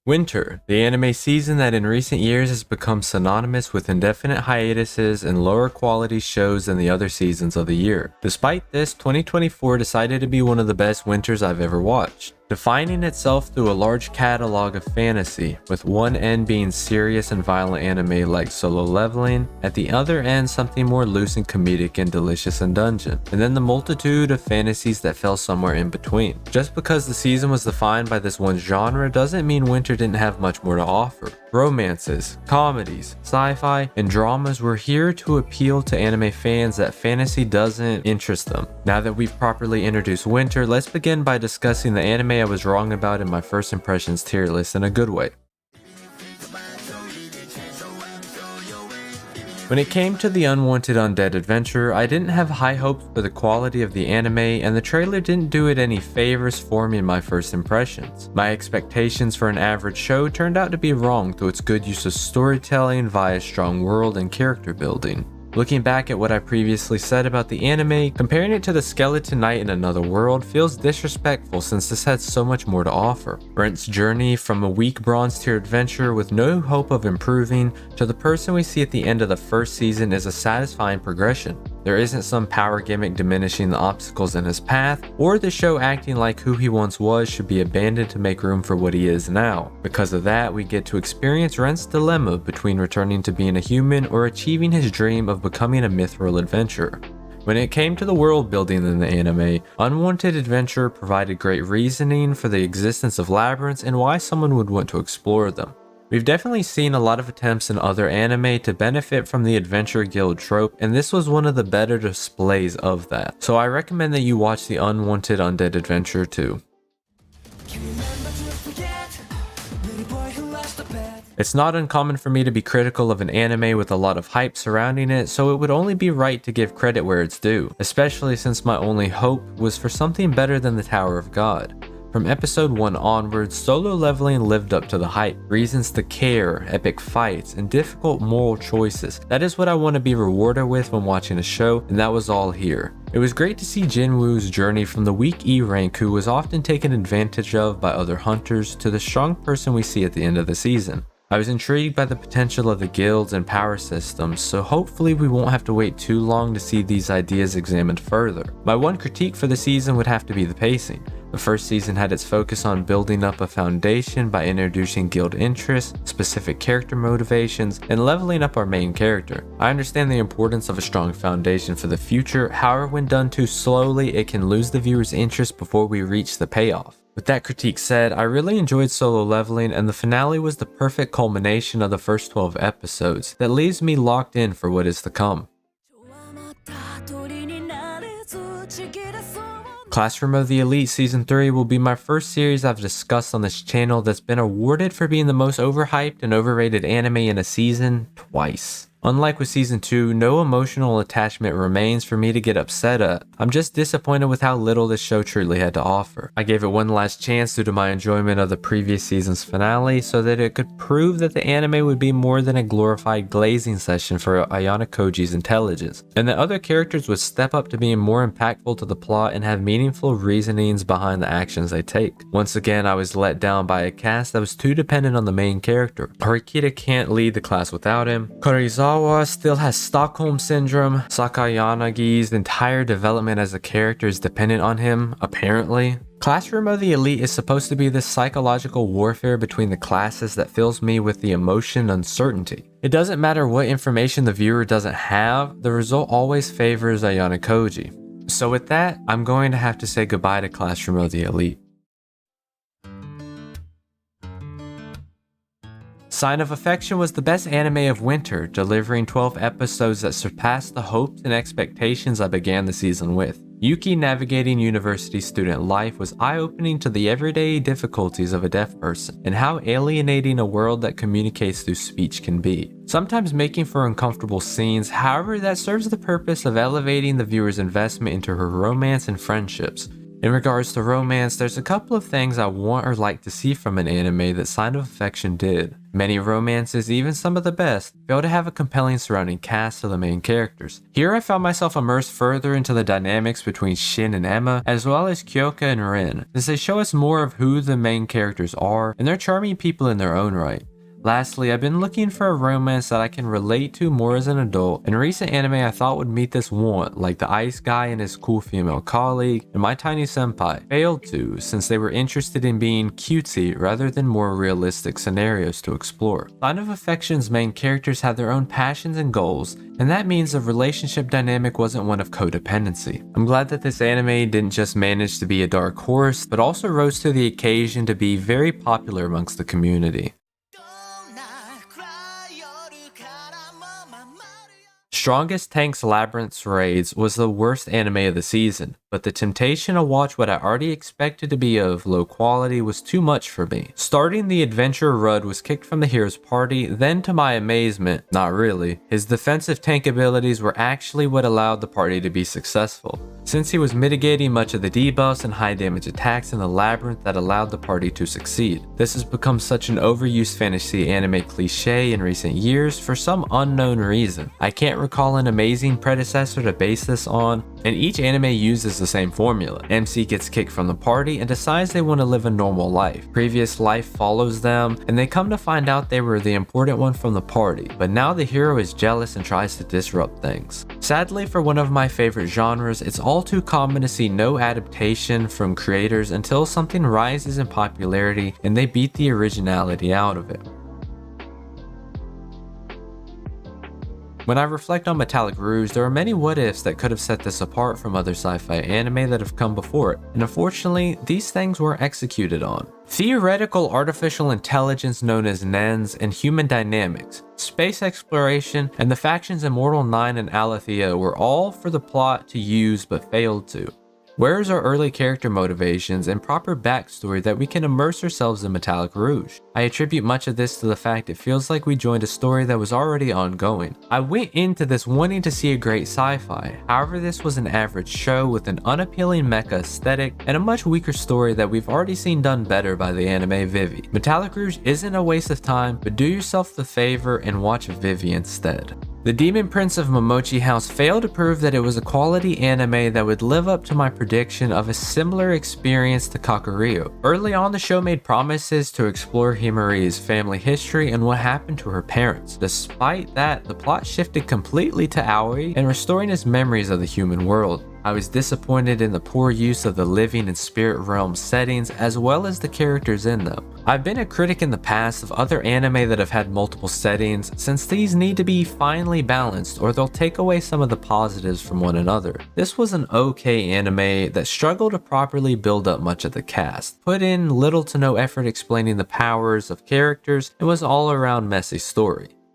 Winter, the anime season that in recent years has become synonymous with indefinite hiatuses and lower quality shows than the other seasons of the year. Despite this, 2024 decided to be one of the best winters I've ever watched, defining itself through a large catalog of fantasy, with one end being serious and violent anime like Solo Leveling, at the other end something more loose and comedic and delicious and dungeon, and then the multitude of fantasies that fell somewhere in between. Just because the season was defined by this one genre doesn't mean winter didn't have much more to offer. Romances, comedies, sci-fi, and dramas were here to appeal to anime fans that fantasy doesn't interest them. Now that we've properly introduced winter, let's begin by discussing the anime I was wrong about in my first impressions tier list in a good way. When it came to the Unwanted Undead Adventure, I didn't have high hopes for the quality of the anime, and the trailer didn't do it any favors forming my first impressions. My expectations for an average show turned out to be wrong through its good use of storytelling via strong world and character building. Looking back at what I previously said about the anime, comparing it to the Skeleton Knight in Another World feels disrespectful since this had so much more to offer. Brent's journey from a weak bronze tier adventure with no hope of improving to the person we see at the end of the first season is a satisfying progression. There isn't some power gimmick diminishing the obstacles in his path, or the show acting like who he once was should be abandoned to make room for what he is now. Because of that, we get to experience Rent's dilemma between returning to being a human or achieving his dream of becoming a mithril adventurer. When it came to the world building in the anime, Unwanted Adventure provided great reasoning for the existence of labyrinths and why someone would want to explore them. We've definitely seen a lot of attempts in other anime to benefit from the Adventure Guild trope, and this was one of the better displays of that. So I recommend that you watch the Unwanted Undead Adventure too. It's not uncommon for me to be critical of an anime with a lot of hype surrounding it, so it would only be right to give credit where it's due, especially since my only hope was for something better than the Tower of God. From episode 1 onwards, Solo Leveling lived up to the hype. Reasons to care, epic fights, and difficult moral choices. That is what I want to be rewarded with when watching a show, and that was all here. It was great to see Jinwoo's journey from the weak E rank who was often taken advantage of by other hunters to the strong person we see at the end of the season. I was intrigued by the potential of the guilds and power systems, so hopefully we won't have to wait too long to see these ideas examined further. My one critique for the season would have to be the pacing. The first season had its focus on building up a foundation by introducing guild interests, specific character motivations, and leveling up our main character. I understand the importance of a strong foundation for the future, however when done too slowly it can lose the viewer's interest before we reach the payoff. With that critique said, I really enjoyed Solo Leveling, and the finale was the perfect culmination of the first 12 episodes that leaves me locked in for what is to come. Classroom of the Elite Season 3 will be my first series I've discussed on this channel that's been awarded for being the most overhyped and overrated anime in a season twice. Unlike with Season 2, no emotional attachment remains for me to get upset at. I'm just disappointed with how little this show truly had to offer. I gave it one last chance due to my enjoyment of the previous season's finale so that it could prove that the anime would be more than a glorified glazing session for Ayano Koji's intelligence, and that other characters would step up to being more impactful to the plot and have meaningful reasonings behind the actions they take. Once again, I was let down by a cast that was too dependent on the main character. Horikita can't lead the class without him. Korizawa still has Stockholm Syndrome. Sakayanagi's entire development as a character is dependent on him, apparently. Classroom of the Elite is supposed to be this psychological warfare between the classes that fills me with the emotion uncertainty. It doesn't matter what information the viewer doesn't have, the result always favors Ayano Koji. So with that, I'm going to have to say goodbye to Classroom of the Elite. Sign of Affection was the best anime of winter, delivering 12 episodes that surpassed the hopes and expectations I began the season with. Yuki navigating university student life was eye-opening to the everyday difficulties of a deaf person, and how alienating a world that communicates through speech can be. Sometimes making for uncomfortable scenes, however that serves the purpose of elevating the viewer's investment into her romance and friendships. In regards to romance, there's a couple of things I want or like to see from an anime that Sign of Affection did. Many romances, even some of the best, fail to have a compelling surrounding cast of the main characters. Here I found myself immersed further into the dynamics between Shin and Emma, as well as Kyoka and Rin, as they show us more of who the main characters are, and they're charming people in their own right. Lastly, I've been looking for a romance that I can relate to more as an adult, and recent anime I thought would meet this want, like the ice guy and his cool female colleague, and My Tiny Senpai, failed to, since they were interested in being cutesy rather than more realistic scenarios to explore. Sign of Affection's main characters had their own passions and goals, and that means the relationship dynamic wasn't one of codependency. I'm glad that this anime didn't just manage to be a dark horse, but also rose to the occasion to be very popular amongst the community. Strongest Tanks Labyrinth's Raids was the worst anime of the season, but the temptation to watch what I already expected to be of low quality was too much for me. Starting the adventure, Rudd was kicked from the hero's party, then to my amazement, not really, his defensive tank abilities were actually what allowed the party to be successful, since he was mitigating much of the debuffs and high damage attacks in the labyrinth that allowed the party to succeed. This has become such an overused fantasy anime cliche in recent years for some unknown reason. I can't recall an amazing predecessor to base this on, and each anime uses the same formula. MC gets kicked from the party and decides they want to live a normal life. Previous life follows them, and they come to find out they were the important one from the party, but now the hero is jealous and tries to disrupt things. Sadly, for one of my favorite genres, it's all too common to see no adaptation from creators until something rises in popularity and they beat the originality out of it. When I reflect on Metallic Rouge, there are many what-ifs that could have set this apart from other sci-fi anime that have come before it, and unfortunately, these things weren't executed on. Theoretical artificial intelligence known as NENs and human dynamics, space exploration, and the factions Immortal 9 and Alethea were all for the plot to use but failed to. Where is our early character motivations and proper backstory that we can immerse ourselves in Metallic Rouge? I attribute much of this to the fact it feels like we joined a story that was already ongoing. I went into this wanting to see a great sci-fi, however this was an average show with an unappealing mecha aesthetic and a much weaker story that we've already seen done better by the anime Vivy. Metallic Rouge isn't a waste of time, but do yourself the favor and watch Vivy instead. The Demon Prince of Mimoji House failed to prove that it was a quality anime that would live up to my prediction of a similar experience to Kakuryu. Early on, the show made promises to explore Himari's family history and what happened to her parents. Despite that, the plot shifted completely to Aoi and restoring his memories of the human world. I was disappointed in the poor use of the living and spirit realm settings as well as the characters in them. I've been a critic in the past of other anime that have had multiple settings, since these need to be finely balanced or they'll take away some of the positives from one another. This was an okay anime that struggled to properly build up much of the cast, put in little to no effort explaining the powers of characters, and was all around messy story.